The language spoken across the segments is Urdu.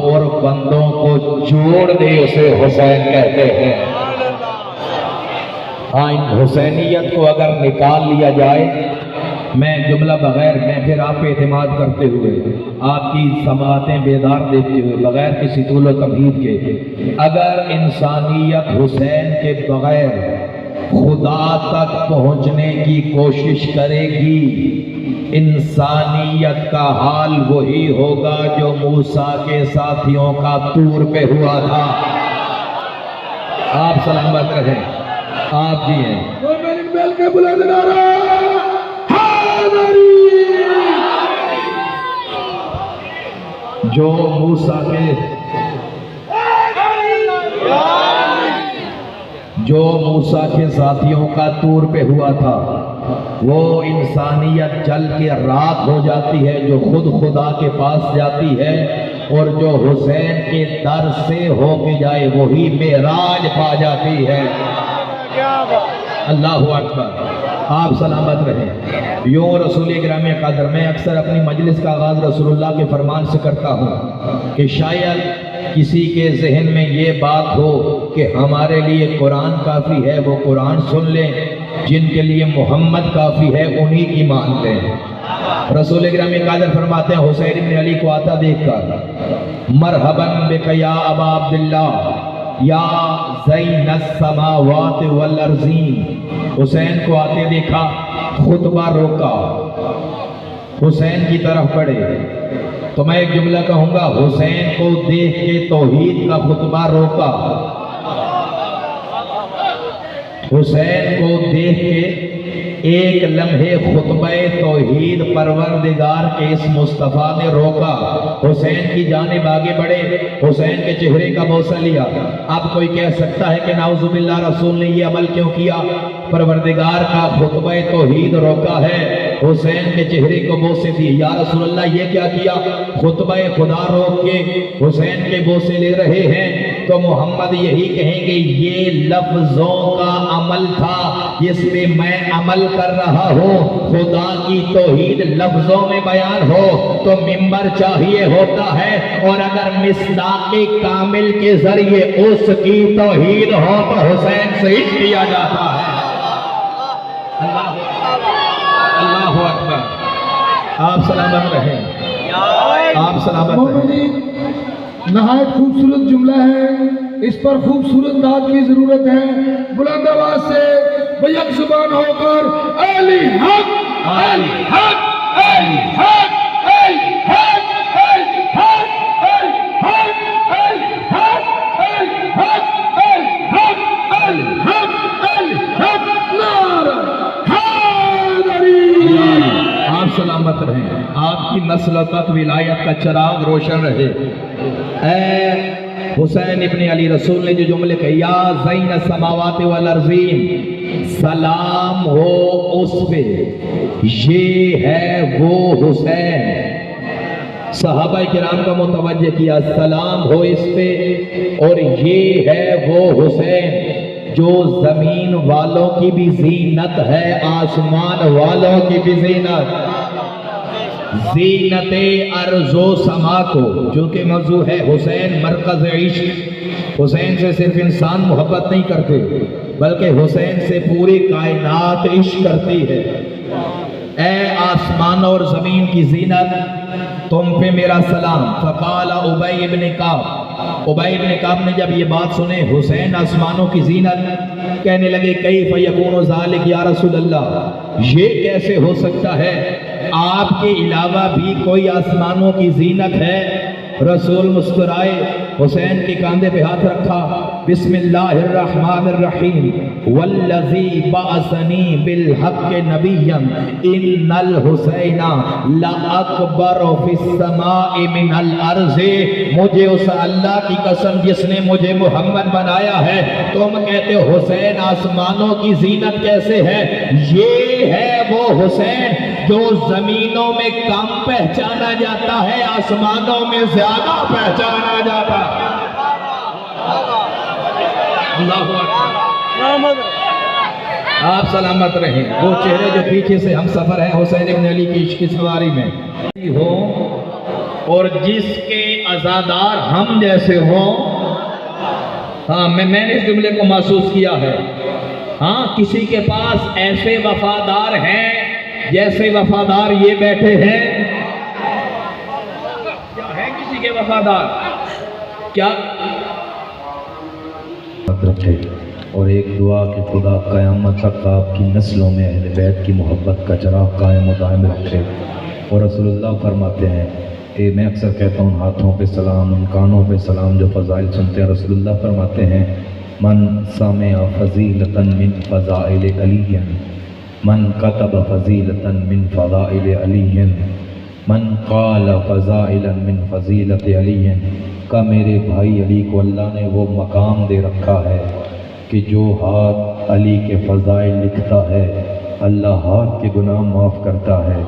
اور بندوں کو جوڑ دے اسے حسین کہتے ہیں۔ ہاں، ان حسینیت کو اگر نکال لیا جائے، میں جملہ بغیر، میں پھر آپ پہ اعتماد کرتے ہوئے، آپ کی سماعتیں بیدار دیکھتے ہوئے، بغیر کسی طول و تمہید کے، اگر انسانیت حسین کے بغیر خدا تک پہنچنے کی کوشش کرے گی، انسانیت کا حال وہی ہوگا جو موسیٰ کے ساتھیوں کا طور پہ ہوا تھا۔ آپ سلامت رہیں، آپ بھی ہیں۔ مل کے بلند نعرہ جو موسیٰ کے ساتھیوں کا طور پہ ہوا تھا، وہ انسانیت جل کے راکھ ہو جاتی ہے جو خود خدا کے پاس جاتی ہے، اور جو حسین کے در سے ہو کے جائے وہی معراج پا جاتی ہے۔ اللہ اکبر، آپ سلامت رہیں۔ یوں رسول گرامی قدر، میں اکثر اپنی مجلس کا آغاز رسول اللہ کے فرمان سے کرتا ہوں کہ شاید کسی کے ذہن میں یہ بات ہو کہ ہمارے لیے قرآن کافی ہے، وہ قرآن سن لیں، جن کے لیے محمد کافی ہے انہی کی مان لیں۔ رسول گرامی قادر فرماتے ہیں حسین بن علی کو آتا دیکھ کر، مرحباً بک یا ابا عبداللہ یا زین السماوات والارضین۔ حسین کو آتے دیکھا، خطبہ روکا، حسین کی طرف بڑھے۔ تو میں ایک جملہ کہوں گا، حسین کو دیکھ کے توحید کا خطبہ روکا، حسین کو دیکھ کے ایک لمحے خطبہ توحید پروردگار کے اس مصطفیٰ نے روکا، حسین کی جانب آگے بڑھے، حسین کے چہرے کا بوسہ لیا۔ اب کوئی کہہ سکتا ہے کہ نعوذ باللہ رسول نے یہ عمل کیوں کیا؟ پروردگار کا خطبہ توحید روکا ہے، حسین کے چہرے کو بوسے دیے۔ یا رسول اللہ یہ کیا کیا؟ خطبہ خدا روک کے حسین کے بوسے لے رہے ہیں۔ تو محمد یہی کہیں گے یہ لفظوں کا عمل تھا جس پہ میں عمل کر رہا ہوں۔ خدا کی توحید لفظوں میں بیان ہو تو منبر چاہیے ہوتا ہے، اور اگر مصداق کامل کے ذریعے اس کی توحید ہو تو حسین سے ہی کیا جاتا ہے۔ اللہ اکبر، آپ سلامت رہیں، آپ سلامت رہیں۔ نہایت خوبصورت جملہ ہے، اس پر خوبصورت داد کی ضرورت ہے۔ بلند آواز سے بیک زبان ہو کر علی حق علی حق علی حق علی حق علی حق علی حق علی حق علی حق علی حق علی حق علی حق نعرہ حیدری۔ آپ سلامت رہیں، آپ کی نسل تک ولایت کا چراغ روشن رہے۔ اے حسین ابن علی، رسول نے جو جملے کہے، یا زین السماوات والارضین، سلام ہو اس پہ، یہ ہے وہ حسین۔ صحابہ کرام کا متوجہ کیا، سلام ہو اس پہ، اور یہ ہے وہ حسین جو زمین والوں کی بھی زینت ہے، آسمان والوں کی بھی زینت، زینت ارض و سما کو، جو کہ موضوع ہے حسین مرکز عشق۔ حسین سے صرف انسان محبت نہیں کرتے بلکہ حسین سے پوری کائنات عشق کرتی ہے۔ اے آسمان اور زمین کی زینت، تم پہ میرا سلام۔ فقال ابی بن کعب، ابی بن کعب نے جب یہ بات سنے، حسین آسمانوں کی زینت، کہنے لگے کیف یکون ذالک یا رسول اللہ، یہ کیسے ہو سکتا ہے؟ آپ کے علاوہ بھی کوئی آسمانوں کی زینت ہے؟ رسول مسکرائے، حسین کے کاندھے پہ ہاتھ رکھا، بسم اللہ الرحمن الرحیم، والذی بعثنی بالحق نبیا ان الحسین لاکبر فی السماء من الارض۔ مجھے اس اللہ کی قسم جس نے مجھے محمد بنایا ہے، تم کہتے ہو حسین آسمانوں کی زینت کیسے ہے؟ یہ ہے وہ حسین جو زمینوں میں کم پہچانا جاتا ہے، آسمانوں میں زیادہ پہچانا جاتا ہے۔ اللہ اکبر، آپ سلامت رہیں۔ وہ چہرے جو پیچھے سے ہم سفر ہیں حسین ابن علی کی عشق کی سواری میں ہو، اور جس کے عزادار ہم جیسے ہوں. ہاں میں نے اس جملے کو محسوس کیا ہے. ہاں کسی کے پاس ایسے وفادار ہیں جیسے وفادار یہ بیٹھے ہیں. کیا ہے کسی کے وفادار؟ کیا رکھے اور ایک دعا کہ خدا قیامت تک آپ کی نسلوں میں اہل بیت کی محبت کا چراغ قائم و دائم رکھے. اور رسول اللہ فرماتے ہیں کہ میں اکثر کہتا ہوں ہاتھوں پہ سلام، ان کانوں پہ سلام جو فضائل سنتے ہیں. رسول اللہ فرماتے ہیں من سمع فضیلتا من فضائل علی، من کتب فضیلتا من فضائل علی، من قال فضائلا من فضیلت علی. کا میرے بھائی علی کو اللہ نے وہ مقام دے رکھا ہے کہ جو ہاتھ علی کے فضائل لکھتا ہے اللہ ہاتھ کے گناہ معاف کرتا ہے.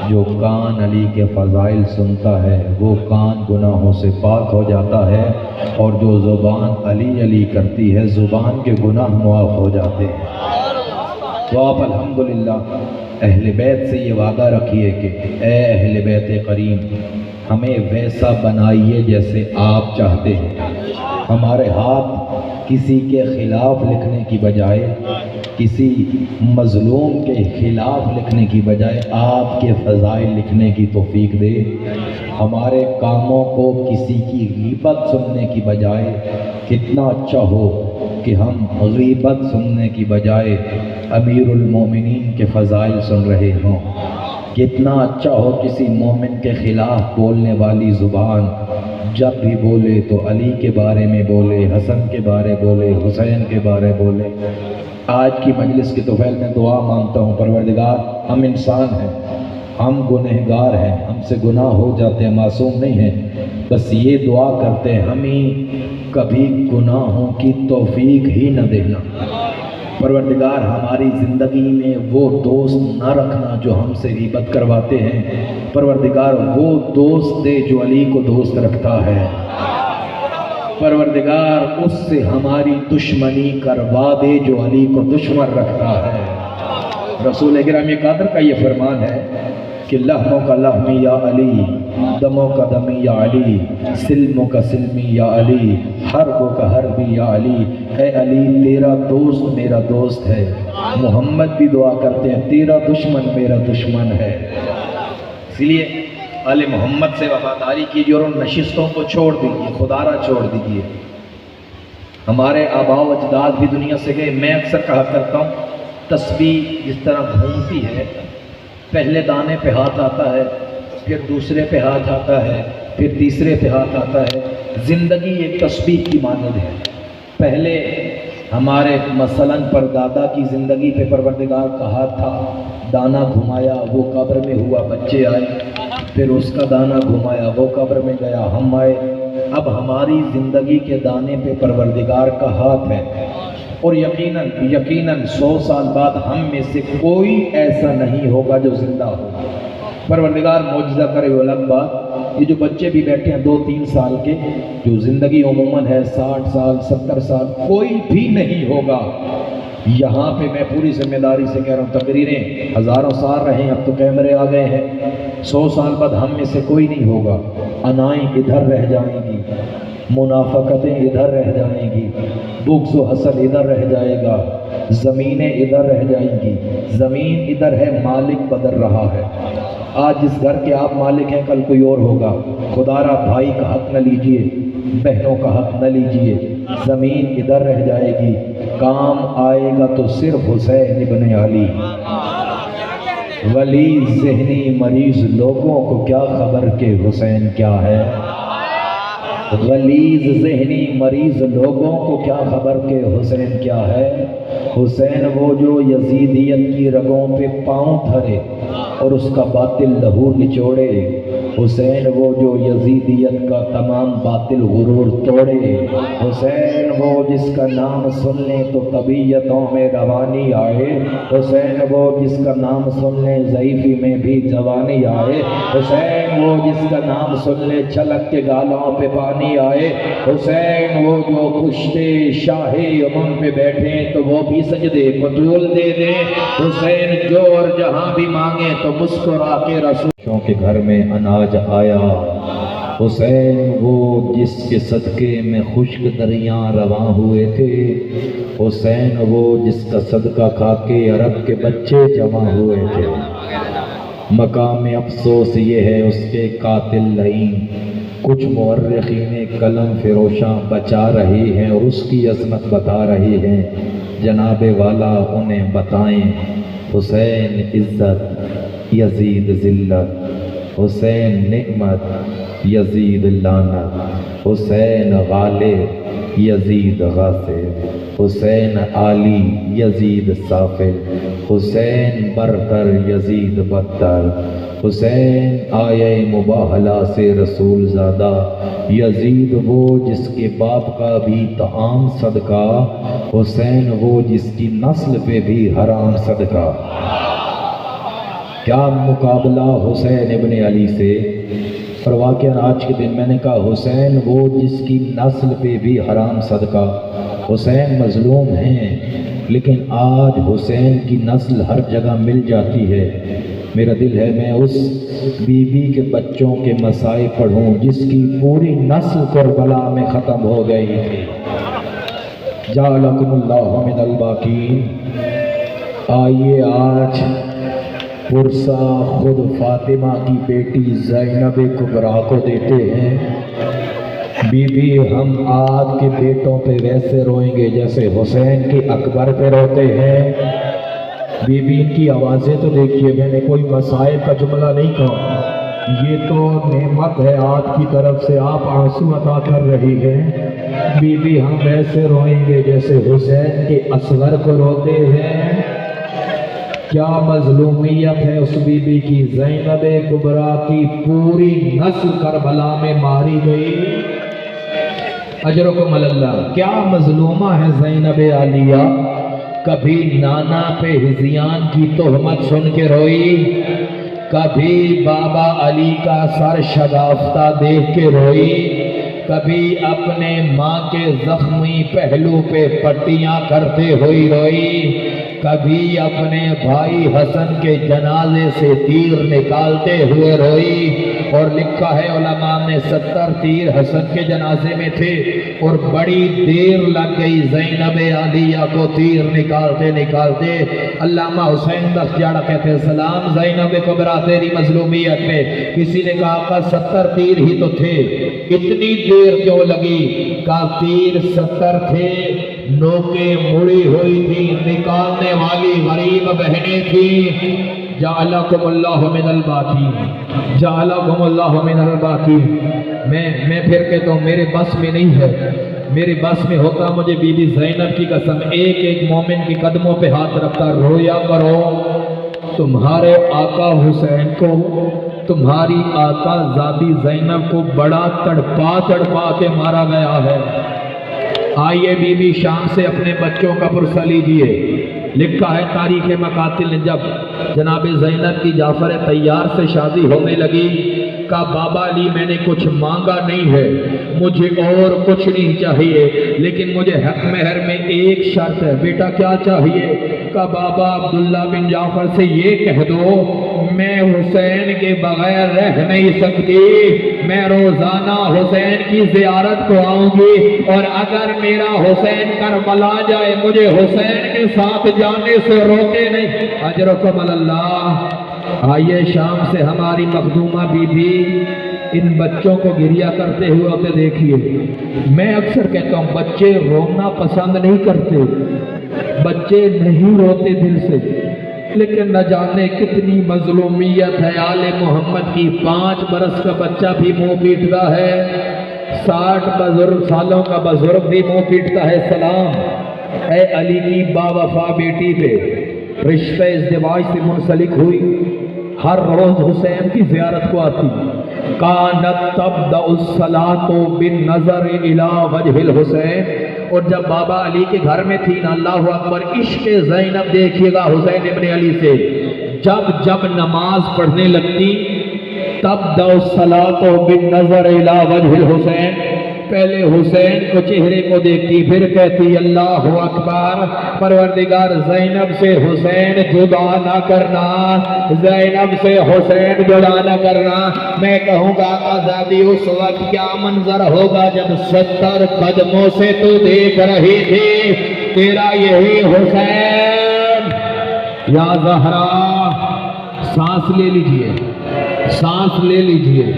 جو کان علی کے فضائل سنتا ہے وہ کان گناہوں سے پاک ہو جاتا ہے. اور جو زبان علی علی کرتی ہے زبان کے گناہ معاف ہو جاتے ہیں. تو آپ الحمدللہ اہل بیت سے یہ وعدہ رکھیے کہ اے اہل بیت کریم ہمیں ویسا بنائیے جیسے آپ چاہتے ہیں. ہمارے ہاتھ کسی کے خلاف لکھنے کی بجائے، کسی مظلوم کے خلاف لکھنے کی بجائے آپ کے فضائل لکھنے کی توفیق دے. ہمارے کاموں کو کسی کی غیبت سننے کی بجائے کتنا اچھا ہو کہ ہم غیبت سننے کی بجائے امیر المومنین کے فضائل سن رہے ہوں. کتنا اچھا ہو کسی مومن کے خلاف بولنے والی زبان جب بھی بولے تو علی کے بارے میں بولے، حسن کے بارے بولے، حسین کے بارے بولے. آج کی مجلس کی توفیل میں دعا مانگتا ہوں پروردگار ہم انسان ہیں، ہم گنہگار ہیں، ہم سے گناہ ہو جاتے ہیں، معصوم نہیں ہیں. بس یہ دعا کرتے ہیں ہمیں کبھی گناہوں کی توفیق ہی نہ دینا. پروردگار ہماری زندگی میں وہ دوست نہ رکھنا جو ہم سے غیبت کرواتے ہیں. پروردگار وہ دوست دے جو علی کو دوست رکھتا ہے. پروردگار اس سے ہماری دشمنی کروا دے جو علی کو دشمن رکھتا ہے. رسول گرامی قادر کا یہ فرمان ہے کہ لحموں کا لحمی یا علی، دموں کا دمی یا علی، سلموں کا سلمی یا علی، حربوں کا حربی یا علی. اے علی تیرا دوست میرا دوست ہے. محمد بھی دعا کرتے ہیں تیرا دشمن میرا دشمن ہے. اس لیے آل محمد سے وفاداری کیجیے اور ان نشستوں کو چھوڑ دیجیے، خدا را چھوڑ دیجیے. ہمارے آباء و اجداد بھی دنیا سے گئے. میں اکثر کہا کرتا ہوں تسبیح جس طرح گھومتی ہے، پہلے دانے پہ ہاتھ آتا ہے، پھر دوسرے پہ ہاتھ آتا ہے، پھر تیسرے پہ ہاتھ آتا ہے. زندگی ایک تسبیح کی مانند ہے. پہلے ہمارے مثلاً پردادا کی زندگی پہ پروردگار کا ہاتھ تھا، دانہ گھمایا وہ قبر میں ہوا، بچے آئے، پھر اس کا دانہ گھمایا وہ قبر میں گیا، ہم آئے. اب ہماری زندگی کے دانے پہ پروردگار کا ہاتھ ہے. اور یقیناً 100 سال بعد ہم میں سے کوئی ایسا نہیں ہوگا جو زندہ ہو. پروردگار معجزہ کرے وہ الگ بات. یہ جو بچے بھی بیٹھے ہیں 2-3 سال کے، جو زندگی عموماً ہے 60 سال 70 سال، کوئی بھی نہیں ہوگا. یہاں پہ میں پوری ذمہ داری سے کہہ رہا ہوں تقریریں ہزاروں سال رہیں، اب تو کیمرے آ گئے ہیں. 100 سال بعد ہم میں سے کوئی نہیں ہوگا. انائیں ادھر رہ جائیں گی، منافقتیں ادھر رہ جائیں گی، بغض و حسد ادھر رہ جائے گا، زمینیں ادھر رہ جائیں گی. زمین ادھر ہے، مالک بدل رہا ہے. آج جس گھر کے آپ مالک ہیں کل کوئی اور ہوگا. خدا را بھائی کا حق نہ لیجئے، بہنوں کا حق نہ لیجئے. زمین ادھر رہ جائے گی. کام آئے گا تو صرف حسین ابن علی. غلیظ ذہنی مریض لوگوں کو کیا خبر کہ حسین کیا ہے. غلیظ ذہنی مریض لوگوں کو کیا خبر کہ حسین کیا ہے. حسین وہ جو یزیدیت کی رگوں پہ پاؤں دھرے اور اس کا باطل لہو نچوڑے. حسین وہ جو یزیدیت کا تمام باطل غرور توڑے. حسین وہ جس کا نام سن لیں تو طبیعتوں میں روانی آئے. حسین وہ جس کا نام سن لیں ضعیفی میں بھی جوانی آئے. حسین وہ جس کا نام سن لیں چھلک کے گالوں پہ پانی آئے. حسین وہ جو کشتے شاہ امم پہ بیٹھے تو وہ بھی سجدے کو طول دے دے. حسین جو اور جہاں بھی مانگے تو مسکرا کے رسول کے گھر میں اناج آیا. حسین وہ جس کے صدقے میں خشک دریاں رواں ہوئے تھے، حسین وہ جس کا صدقہ کھا کے عرب کے بچے جمع ہوئے تھے۔ مقام افسوس یہ ہے اس کے قاتل لعین، کچھ مورخین قلم فروشاں بچا رہی ہیں اور اس کی عظمت بتا رہی ہیں، جناب والا انہیں بتائیں۔ حسین عزت، یزید ذلت، حسین نعمت، یزید لعنت، حسین غالب، یزید غاصب، حسین عالی، یزید سافل، حسین برتر، یزید بدتر، حسین آیے مباہلہ سے رسول زادہ، یزید وہ جس کے باپ کا بھی طعام صدقہ، حسین وہ جس کی نسل پہ بھی حرام صدقہ۔ کیا مقابلہ حسین ابن علی سے؟ اور واقعاً آج کے دن میں نے کہا حسین وہ جس کی نسل پہ بھی حرام صدقہ۔ حسین مظلوم ہیں لیکن آج حسین کی نسل ہر جگہ مل جاتی ہے۔ میرا دل ہے میں اس بی بی کے بچوں کے مسائل پڑھوں جس کی پوری نسل کربلا میں ختم ہو گئی تھی۔ جعلکم اللہ من الباقین۔ آئیے آج پرسہ خود فاطمہ کی بیٹی زینب کبریٰ کو دیتے ہیں۔ بی بی ہم آپ کے بیٹوں پہ ویسے روئیں گے جیسے حسین کے اکبر پہ روتے ہیں۔ بی بی ان کی آوازیں تو دیکھیے، میں نے کوئی مسائل کا جملہ نہیں کہا، یہ تو نعمت ہے آپ کی طرف سے، آپ آنسو عطا کر رہی ہیں۔ بی بی ہم ویسے روئیں گے جیسے حسین کے اصغر کو روتے ہیں۔ کیا مظلومیت ہے اس بی بی کی، زینب کبریٰ کی پوری نسل کربلا میں ماری گئی۔ اجرکم اللہ۔ کیا مظلومہ ہے زینب عالیہ، کبھی نانا پہ ہذیان کی تہمت سن کے روئی، کبھی بابا علی کا سر شگافتہ دیکھ کے روئی، کبھی اپنے ماں کے زخمی پہلو پہ پٹیاں کرتے ہوئی روئی، کبھی اپنے بھائی حسن کے جنازے سے تیر نکالتے ہوئے روئی۔ اور لکھا ہے علماء نے 70 تیر حسن کے جنازے میں تھے اور بڑی دیر لگ گئی زینب عالیہ کو تیر نکالتے نکالتے۔ علامہ حسین بختیارہ کہتے ہیں سلام زینب کبریٰ تیری مظلومیت پہ۔ کسی نے کہا کہ 70 تیر ہی تو تھے، اتنی دیر کیوں لگی؟ کہا تیر 70 تھے، نوکیں مڑی ہوئی تھی، نکالنے والی غریب بہنیں تھیں۔ جعلکم اللہ من الباقین، جعلکم اللہ من الباقین۔ میں پھر کہتا ہوں میرے بس میں نہیں ہے، میرے بس میں ہوتا مجھے بی بی زینب کی قسم ایک ایک مومن کی قدموں پہ ہاتھ رکھتا رویا کرو، تمہارے آقا حسین کو، تمہاری آقا زادی زینب کو بڑا تڑپا تڑپا کے مارا گیا ہے۔ آئیے بی بی شام سے اپنے بچوں کا پرسہ لیجیے۔ لکھا ہے تاریخ مقاتل نے جب جناب زینب کی جعفر طیار سے شادی ہونے لگی، کہا بابا علی میں نے کچھ مانگا نہیں ہے، مجھے اور کچھ نہیں چاہیے، لیکن مجھے حق مہر میں ایک شرط ہے۔ بیٹا کیا چاہیے؟ کہا بابا عبداللہ بن جعفر سے یہ کہہ دو میں حسین کے بغیر رہ نہیں سکتی، میں روزانہ حسین کی زیارت کو آؤں گی، اور اگر میرا حسین کربلا جائے مجھے حسین کے ساتھ جانے سے روکے نہیں۔ اجرکم اللہ۔ آئیے شام سے ہماری مخدومہ بی بی ان بچوں کو گریہ کرتے ہوئے ہوتے دیکھیے۔ میں اکثر کہتا ہوں بچے رونا پسند نہیں کرتے، بچے نہیں روتے دل سے، لیکن نہ جانے کتنی مظلومیت ہے۔ آل محمد کی 5 برس کا بچہ بھی منہ پیٹتا ہے، 60 سالوں کا بزرگ بھی منہ پیٹتا ہے۔ سلام اے علی کی باوفا بیٹی پہ، رشتہ ازدواج سے منسلک ہوئی، ہر روز حسین کی زیارت کو آتی۔ کانت تبدأ الصلاة بالنظر الى وجہ الحسین، اور جب بابا علی کے گھر میں تھی نا، اللہ اکبر، عشق زینب دیکھیے گا حسین ابن علی سے، جب نماز پڑھنے لگتی تبدأ الصلاة بالنظر الى وجہ الحسین، پہلے حسین کو چہرے کو دیکھتی پھر کہتی اللہ اکبر، پروردگار زینب سے حسین جدا نہ کرنا، زینب سے حسین جدا نہ کرنا۔ میں کہوں گا آزادی اس وقت کیا منظر ہوگا جب 70 قدموں سے تو دیکھ رہی تھی تیرا یہی حسین۔ یا زہرا سانس لے لیجئے، سانس لے لیجئے۔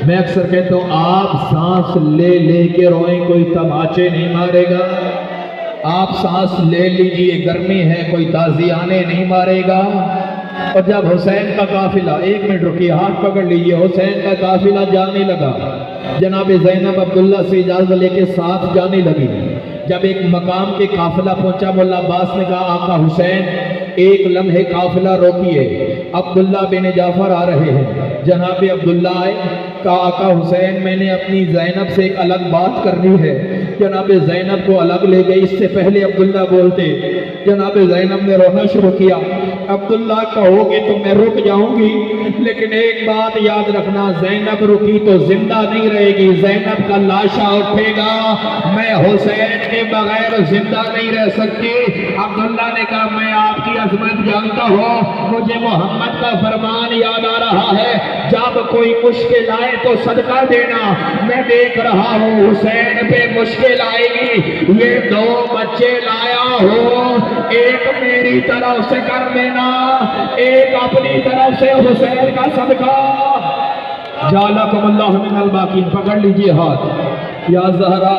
میں اکثر کہتا ہوں آپ سانس لے لے کے روئیں، کوئی تماچے نہیں مارے گا۔ آپ سانس لے لیجئے، گرمی ہے، کوئی تازیانے نہیں مارے گا۔ اور جب حسین کا قافلہ، 1 منٹ رکیے، ہاتھ پکڑ لیجئے، حسین کا قافلہ جانے لگا، جناب زینب عبداللہ سے اجازت لے کے ساتھ جانے لگی۔ جب ایک مقام کے قافلہ پہنچا، مولا عباس نے کہا آقا حسین ایک لمحے قافلہ روکیے، عبداللہ بن جعفر آ رہے ہیں۔ جناب عبداللہ آئے، کہا آقا حسین میں نے اپنی زینب سے ایک الگ بات کرنی ہے۔ جناب زینب کو الگ لے گئی، اس سے پہلے عبداللہ بولتے، جناب زینب نے رونا شروع کیا۔ عبداللہ کہو گے تو میں رک جاؤں گی، لیکن ایک بات یاد رکھنا، زینب رکی تو زندہ نہیں رہے گی، زینب کا لاشا اٹھے گا، میں حسین کے بغیر زندہ نہیں رہ سکتی۔ عبداللہ نے کہا میں آپ کی عظمت جانتا ہوں، مجھے محمد کا فرمان یاد آ رہا ہے، جب کوئی مشکل آئے تو صدقہ دینا۔ میں دیکھ رہا ہوں حسین پہ مشکل آئے گی، یہ 2 بچے لایا ہوں، ایک میری طرف سے کر دینا، ایک اپنی طرف سے حسین کا صدقہ۔ جعلکم اللہ من الباقین، پکڑ لیجئے ہاتھ۔ یا زہرا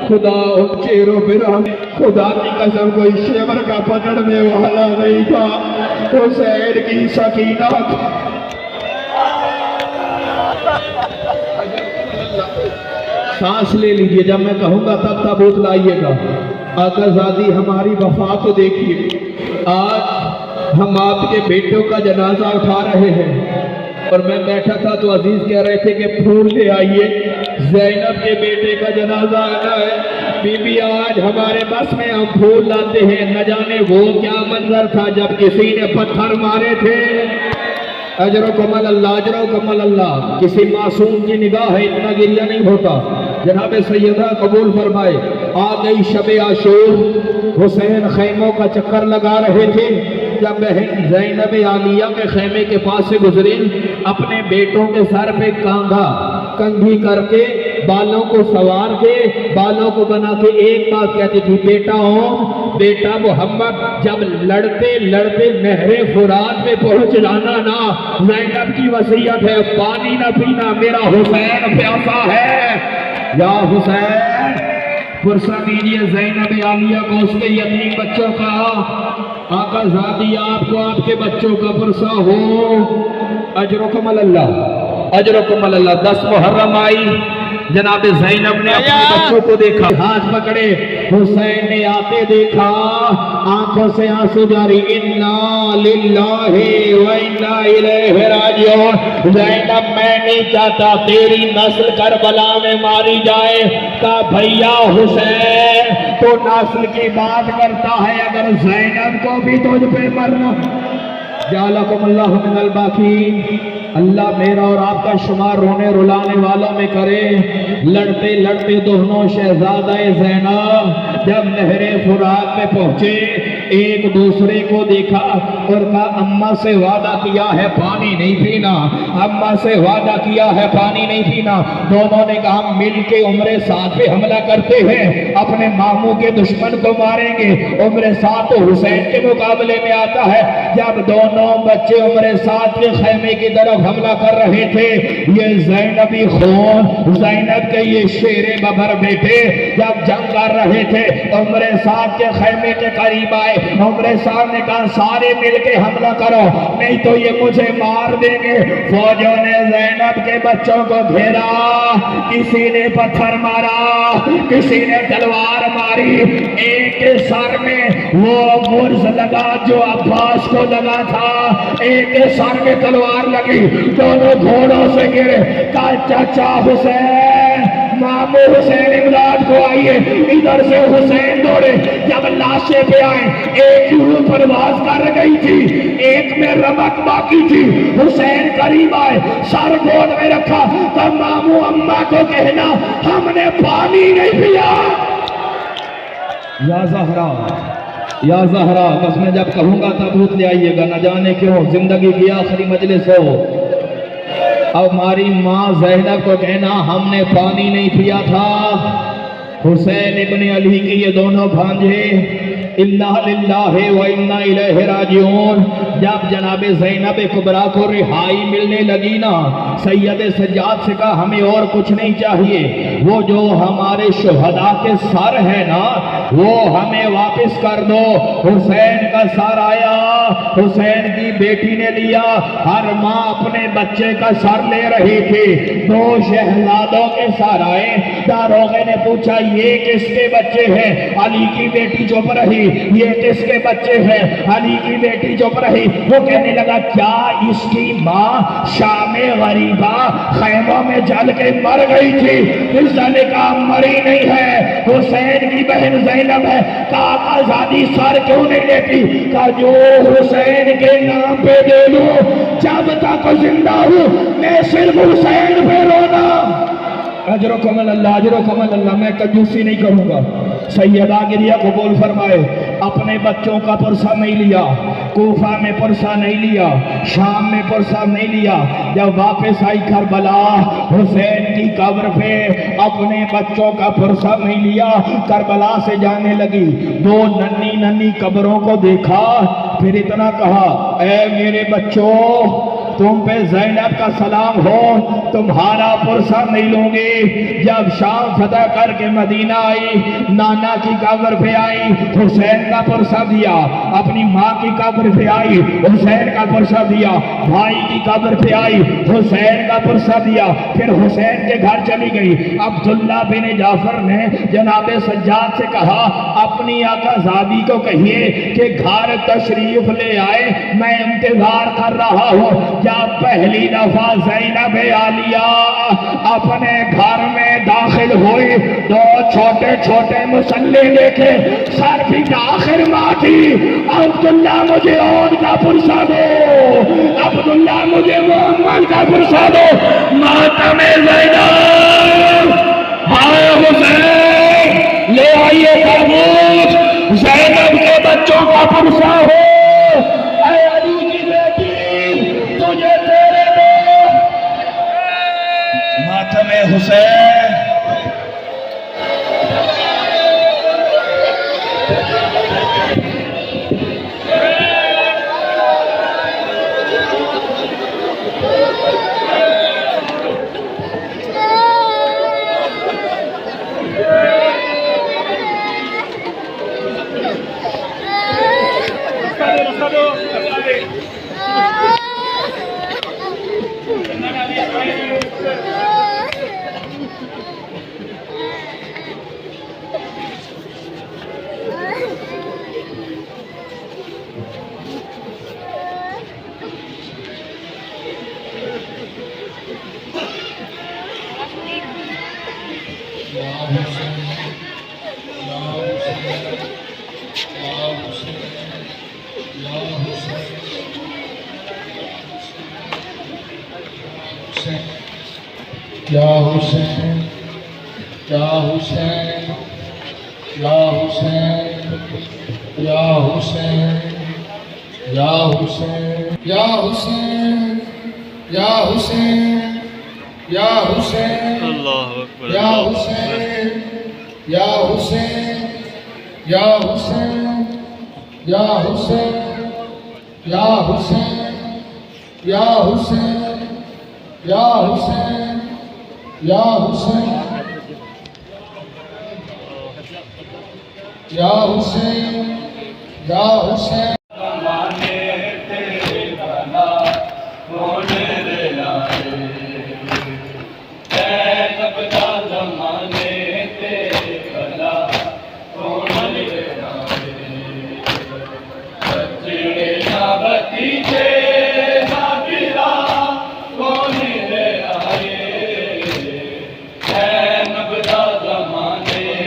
خدا ان چہروں پہ رحم، خدا کی قسم کوئی شیور کا پکڑنے والا نہیں تھا، حسین کی سکینت۔ سانس لے لیجئے، جب میں کہوں گا تب تابوت لائیے گا۔ آقا زادی ہماری وفا کو دیکھیے، آج ہم آپ کے بیٹوں کا جنازہ اٹھا رہے ہیں، اور میں بیٹھا تھا تو عزیز کہہ رہے تھے کہ پھول لے آئیے، زینب کے بیٹے کا جنازہ آنا ہے۔ بی بی آج ہمارے بس میں ہم پھول لاتے ہیں، نہ جانے وہ کیا منظر تھا جب کسی نے پتھر مارے تھے۔ اجرکم اللہ، اجرکم اللہ۔ کسی معصوم کی نگاہ ہے اتنا گریہ نہیں ہوتا۔ جناب سیدہ قبول فرمائے، آ گئی شب عاشور، حسین خیموں کا چکر لگا رہے تھے، جب بہن زینب عالیہ کے خیمے کے پاس سے گزری، اپنے بیٹوں کے سر پہ کنگھی کر کے، بالوں کو سوار کے، بالوں کو بنا کے ایک بات کہتی تھی، بیٹا اوم، بیٹا محمد، جب لڑتے لڑتے نہر فرات میں پہنچ جانا نا، زینب کی وصیت ہے پانی نہ پینا، میرا حسین پیاسا ہے۔ یا حسین فرصت دیجئے زینب عالیہ کو اس کے یتیم بچوں کا، آقا زادی آپ کو آپ کے بچوں کا فرصہ ہو۔ اجرکم اللہ، اجرکم اللہ۔ 10 محرم آئی، جناب زینب نے اپنے بچوں کو دیکھا، ہاتھ پکڑے، حسین نے آتے دیکھا، آنکھوں سے آنسو جاری، انا للہ و انا الیہ راجعون۔ زینب میں نہیں چاہتا تیری نسل کربلا میں ماری جائے، کہا بھیا حسین تو نسل کی بات کرتا ہے، اگر زینب کو بھی تجھ پہ مرنا۔ جعلکم اللہ من الباقین۔ اللہ میرا اور آپ کا شمار رونے رلانے والوں میں کرے۔ لڑتے لڑتے دونوں شہزادہ زینب جب نہر فرات میں پہنچے، ایک دوسرے کو دیکھا اور کہا اماں سے وعدہ کیا ہے پانی نہیں پینا، اماں سے وعدہ کیا ہے پانی نہیں پینا۔ دونوں نے کہا مل کے عمر سعد پہ حملہ کرتے ہیں، اپنے ماموں کے دشمن کو ماریں گے۔ عمر سعد تو حسین کے مقابلے میں آتا ہے۔ جب دونوں بچے عمر سعد کے خیمے کی طرف حملہ کر رہے تھے، یہ زینبی خون، زینب کے یہ شیر ببر بیٹے جب جنگ کر رہے تھے، عمر سعد کے خیمے کے قریب آئے۔ عمر سعد نے کہا سارے مل کے حملہ کرو، نہیں تو یہ مجھے مار دیں گے۔ فوجوں نے زینب کے بچوں کو گھیرا، کسی نے پتھر مارا، کسی نے تلوار ماری، ایک کے سر میں وہ مرز لگا جو عباس کو لگا تھا، ایک کے سر میں تلوار لگی، دونوں گھوڑوں سے گرے۔ کہا چچا حسین، مامو حسین امداد کو آئیے ادھر سے حسین دوڑے جب لاشیں پہ آئے ایک روح پرواز کر گئی تھی ایک میں رمق باقی تھی حسین قریب آئے سر گود میں رکھا تو ماموں اماں کو کہنا ہم نے پانی نہیں پیا یا زہرا بس میں جب کہوں گا تابوت لے آئیے گا نہ جانے کیوں زندگی کی آخری مجلس ہو اب ہماری ماں زینب کو کہنا ہم نے پانی نہیں پیا تھا حسین ابن علی کے یہ دونوں بھانجے انا للہ و انا الیہ راجعون جب جناب زینب کبریٰ کو رہائی ملنے لگی نا سید سجاد سے کہا ہمیں اور کچھ نہیں چاہیے وہ جو ہمارے شہداء کے سر ہے نا وہ ہمیں واپس کر دو حسین کا سر آیا حسین کی بیٹی نے لیا ہر ماں اپنے بچے کا سر لے رہی تھی دو شہزادوں کے سر آئے داروغے نے پوچھا یہ کس کے بچے ہیں علی کی بیٹی چپ رہی یہ کس کے بچے ہیں علی کی بیٹی چپ رہی وہ کہنے لگا کیا اس کی ماں شام غریبہ خیموں میں جل کے مر گئی تھی اس نے کہا مری نہیں ہے حسین کی بہن زینب ہے کہا آزادی سر کیوں نہیں لیتی کہا جو حسین کے نام پہ دے لوں جب تک زندہ ہوں میں صرف حسین پہ رونا اجرکم اللہ میں کنجوسی نہیں کروں گا سیدہ گریہ قبول فرمائے اپنے بچوں کا پرسہ نہیں لیا کوفہ میں پرسہ نہیں لیا شام میں پرسہ نہیں لیا جب واپس آئی کربلا حسین کی قبر پہ اپنے بچوں کا پرسہ نہیں لیا کربلا سے جانے لگی دو ننھی ننھی قبروں کو دیکھا پھر اتنا کہا اے میرے بچوں تم پہ زینب کا سلام ہو تمہارا پرسہ نہیں لوں گی جب شام فتح کر کے مدینہ آئی نانا کی قبر پہ آئی حسین کا پرسہ دیا اپنی ماں کی قبر پہ آئی حسین کا پرسہ دیا بھائی کی قبر پہ آئی حسین کا پرسہ دیا پھر حسین کے گھر چلی گئی عبداللہ بن جعفر نے جناب سجاد سے کہا اپنی آقا زادی کو کہیے کہ گھر تشریف لے آئے میں انتظار کر رہا ہوں جب پہلی دفعہ زینب عالیہ اپنے گھر میں داخل ہوئی دو چھوٹے چھوٹے مسلح دیکھے سر بھی آخر ماں تھی عبداللہ مجھے اون کا پرسہ دو عبداللہ مجھے محمد کا پرسہ دو ماتم زینب ہائے حسین لے آئیے تابوت زینب کے بچوں کا پرسہ ہو اے علی کی بیٹی تجھے تیرے دو ماتم حسین یا حسین یا حسین یا حسین یا حسین یا حسین یا حسین یا حسین یا حسین اللہ اکبر یا حسین یا حسین یا حسین یا حسین یا حسین یا حسین یا حسین یا حسین یا حسین یا حسین زمانے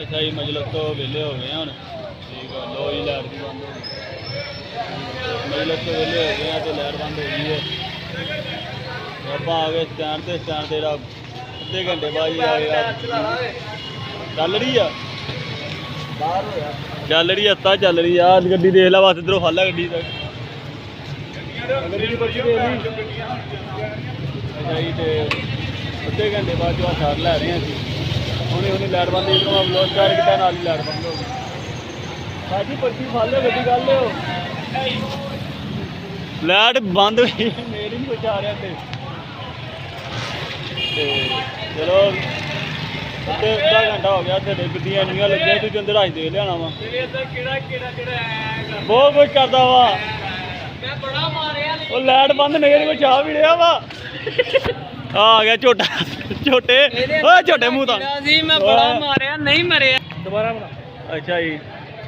ਅੱਛਾ ਜੀ ਮਜਲਸ ਤੋਂ ਵਿਹਲੇ ਹੋ ਗਏ ਹੁਣ ਠੀਕ ਆ ਲੋ ਜੀ ਲਾਈਟ ਵੀ ਬੰਦ ਹੋ ਗਈ ਮਜਲਸ ਤੋਂ ਵਿਹਲੇ ਹੋ ਗਏ ਆ ਤੇ ਲਾਈਟ ਬੰਦ ਹੋ ਗਈ ਹੈ ਆਪਾਂ ਆ ਗਏ ਸਟੈਂਡ ਤੇ ਜਿਹੜਾ ਅੱਧੇ ਘੰਟੇ ਬਾਅਦ ਹੀ ਆ ਗਿਆ ਚੱਲ ਰਹੀ ਆ ਚੱਲ ਰਹੀ ਆ ਤਾਂ ਚੱਲ ਰਹੀ ਆ ਗੱਡੀ ਦੇਖ ਲੈ ਬਸ ਇੱਧਰੋਂ ਫੜ ਲੈ ਗੱਡੀ ਤੱਕ ਅੱਛਾ ਜੀ ਤੇ ਅੱਧੇ ਘੰਟੇ ਬਾਅਦ ਜੋ ਸਾਰ ਲੈ ਰਹੇ ਹਾਂ ਅਸੀਂ ਹੁਣੇ ਲਾਈਟ ਬੰਦ ਹੋਈ ਜਦੋਂ ਮੈਂ ਬਲੋਕ ਕਰ ਕੀਤਾ ਨਾਲ ਹੀ ਲਾਈਟ ਬੰਦ ਹੋ ਗਈ ਸਾਡੀ ਪਰਚੀ ਫੜ ਲਿਓ ਗੱਡੀ ਕਰ ਲਿਓ ਲਾਈਟ ਬੰਦ ਹੋਈ ਮੇਰੀ ਨਹੀਂ ਕੁਛ ਆ ਰਿਹਾ ਤੇ ਚਲੋ ਅੱਧਾ ਘੰਟਾ ਹੋ ਗਿਆ ਤੇ ਗੱਡੀਆਂ ਇੰਨੀਆਂ ਲੱਗੀਆਂ ਤੂੰ ਅੰਦਰ ਅੱਜ ਦੇ ਲਿਆਣਾ ਵਾ ਬਹੁਤ ਕੁਛ ਕਰਦਾ ਵਾ ਮੈਂ ਬੜਾ ਮਾਰਿਆ ਉਹ ਲਾਈਟ ਬੰਦ ਮੇਰੇ ਕੋਲ ਚਾਹ ਵੀ ਰਿਹਾ ਵਾ ਆ ਗਿਆ ਝੋਟਾ ਝੋਟੇ ਓਏ ਝੋਟੇ ਮੂੰਹ ਤਾਂ ਸੀ ਮੈਂ ਬੜਾ ਮਾਰਿਆ ਨਹੀਂ ਮਰਿਆ ਦੁਬਾਰਾ ਬਣਾ ਅੱਛਾ ਜੀ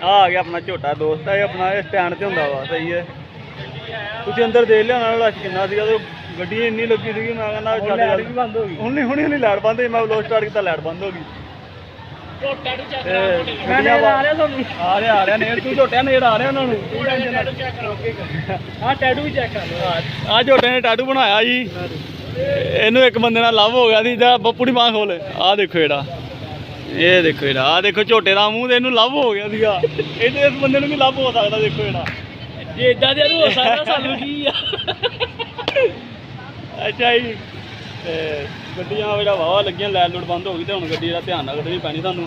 ਆ ਗਿਆ ਆਪਣਾ ਝੋਟਾ ਦੋਸਤ ਹੈ ਆਪਣਾ ਇਹ ਸਟੈਂਡ ਤੇ ਹੁੰਦਾ ਵਾ ਸਹੀ ਹੈ ਤੁਸੀਂ ਅੰਦਰ ਦੇਖ ਲਿਆ ਨਾਲ ਰਸ਼ ਕਿੰਨਾ ਸੀਗਾ ਤੇ ਗੱਡੀ ਇੰਨੀ ਲੱਗੀ ਸੀਗੀ ਮੈਂ ਕਹਿੰਦਾ ਲਾਈਟ ਵੀ ਬੰਦ ਹੋ ਗਈ ਹੁਣੀ ਲਾਈਟ ਬੰਦ ਹੋਈ ਮੈਂ ਵਲੋਗ ਸਟਾਰਟ ਕੀਤਾ ਲਾਈਟ ਬੰਦ ਹੋ ਗਈ ਝੋਟਾ ਨੂੰ ਚੈੱਕ ਕਰਾ ਆ ਰਿਹਾ ਤੁਹਾਨੂੰ ਆ ਰਿਹਾ ਨੇੜ ਤੂੰ ਝੋਟਿਆ ਨੇੜ ਆ ਰਿਹਾ ਉਹਨਾਂ ਨੂੰ ਆ ਟੈਟੂ ਵੀ ਚੈੱਕ ਕਰ ਲਓ ਆ ਝੋਟੇ ਨੇ ਟੈਟੂ ਬਣਾਇਆ ਜੀ ਇਹਨੂੰ ਇੱਕ ਬੰਦੇ ਨਾਲ ਲਵ ਹੋ ਗਿਆ ਸੀ ਜਾਂ ਬੱਪੂ ਦੀ ਬਾਂਹ ਖੋਲ ਆਹ ਦੇਖੋ ਜਿਹੜਾ ਇਹ ਦੇਖੋ ਜਿਹੜਾ ਆਹ ਦੇਖੋ ਝੋਟੇ ਦਾ ਮੂੰਹ ਤੇ ਇਹਨੂੰ ਲਵ ਹੋ ਗਿਆ ਸੀਗਾ ਇਹਦੇ ਇਸ ਬੰਦੇ ਨੂੰ ਵੀ ਲਵ ਹੋ ਸਕਦਾ ਦੇਖੋ ਜਿਹੜਾ ਜੇ ਇਦਾਂ ਦੇ ਹੋ ਸਕਦਾ ਸਾਨੂੰ ਕੀ ਆ ਅੱਛਾ ਜੀ ਤੇ ਗੱਡੀਆਂ ਜਿਹੜਾ ਵਾਵਾ ਲੱਗੀਆਂ ਲਾਈਟ ਲੂਟ ਬੰਦ ਹੋ ਗਈ ਤੇ ਹੁਣ ਗੱਡੀ ਦਾ ਧਿਆਨ ਨਾਲ ਕੱਢਣੀ ਪੈਣੀ ਤੁਹਾਨੂੰ